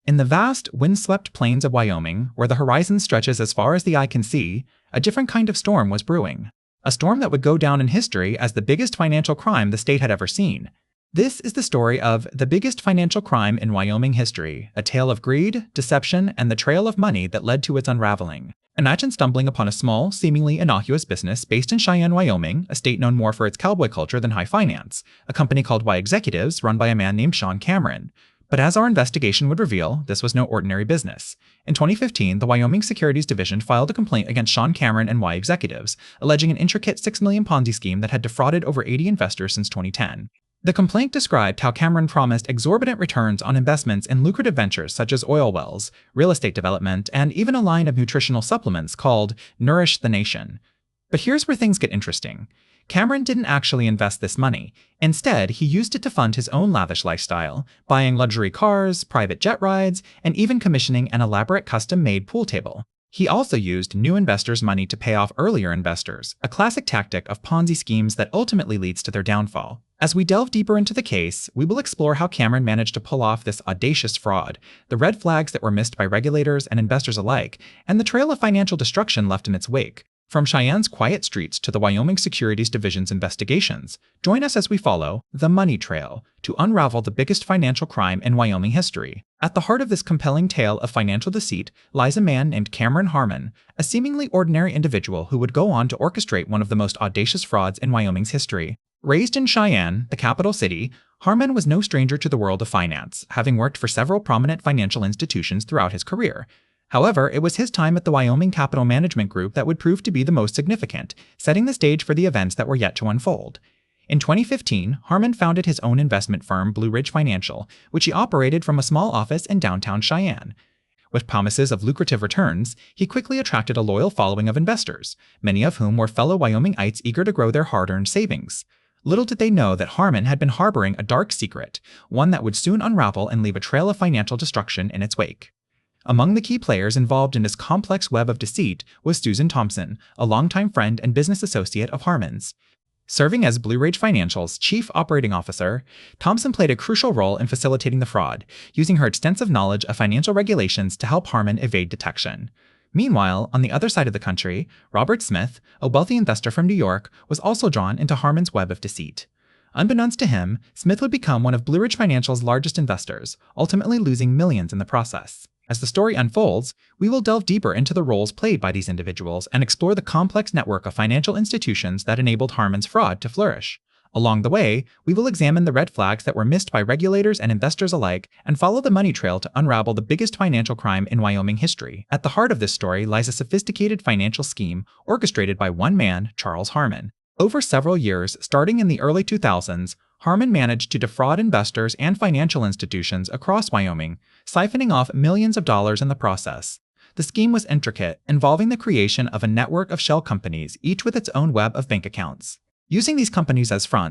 In the vast, windswept plains of Wyoming, where the horizon stretches as far as the eye can see, a different kind of storm was brewing. A storm that would go down in history as the biggest financial crime the state had ever seen. This is the story of the biggest financial crime in Wyoming history, a tale of greed, deception, and the trail of money that led to its unraveling. Imagine stumbling upon a small, seemingly innocuous business based in Cheyenne, Wyoming, a state known more for its cowboy culture than high finance, a company called Y Executives run by a man named Sean Cameron. But as our investigation would reveal, this was no ordinary business. In 2015, the Wyoming Securities Division filed a complaint against Sean Cameron and Y Executives, alleging an intricate $6 million Ponzi scheme that had defrauded over 80 investors since 2010. The complaint described how Cameron promised exorbitant returns on investments in lucrative ventures such as oil wells, real estate development, and even a line of nutritional supplements called Nourish the Nation. But here's where things get interesting. Cameron didn't actually invest this money. Instead, he used it to fund his own lavish lifestyle, buying luxury cars, private jet rides, and even commissioning an elaborate custom-made pool table. He also used new investors' money to pay off earlier investors, a classic tactic of Ponzi schemes that ultimately leads to their downfall. As we delve deeper into the case, we will explore how Cameron managed to pull off this audacious fraud, the red flags that were missed by regulators and investors alike, and the trail of financial destruction left in its wake. From Cheyenne's quiet streets to the Wyoming Securities Division's investigations, join us as we follow the money trail to unravel the biggest financial crime in Wyoming history. At the heart of this compelling tale of financial deceit lies a man named Cameron Harmon, a seemingly ordinary individual who would go on to orchestrate one of the most audacious frauds in Wyoming's history. Raised in Cheyenne, the capital city, Harmon was no stranger to the world of finance, having worked for several prominent financial institutions throughout his career. However, it was his time at the Wyoming Capital Management Group that would prove to be the most significant, setting the stage for the events that were yet to unfold. In 2015, Harmon founded his own investment firm, Blue Ridge Financial, which he operated from a small office in downtown Cheyenne. With promises of lucrative returns, he quickly attracted a loyal following of investors, many of whom were fellow Wyomingites eager to grow their hard-earned savings. Little did they know that Harmon had been harboring a dark secret, one that would soon unravel and leave a trail of financial destruction in its wake. Among the key players involved in this complex web of deceit was Susan Thompson, a longtime friend and business associate of Harmon's. Serving as Blue Ridge Financial's chief operating officer, Thompson played a crucial role in facilitating the fraud, using her extensive knowledge of financial regulations to help Harmon evade detection. Meanwhile, on the other side of the country, Robert Smith, a wealthy investor from New York, was also drawn into Harmon's web of deceit. Unbeknownst to him, Smith would become one of Blue Ridge Financial's largest investors, ultimately losing millions in the process. As the story unfolds, we will delve deeper into the roles played by these individuals and explore the complex network of financial institutions that enabled Harmon's fraud to flourish. Along the way, we will examine the red flags that were missed by regulators and investors alike and follow the money trail to unravel the biggest financial crime in Wyoming history. At the heart of this story lies a sophisticated financial scheme orchestrated by one man, Charles Harmon. Over several years, starting in the early 2000s, Harmon managed to defraud investors and financial institutions across Wyoming, siphoning off millions of dollars in the process. The scheme was intricate, involving the creation of a network of shell companies, each with its own web of bank accounts. Using these companies as fronts,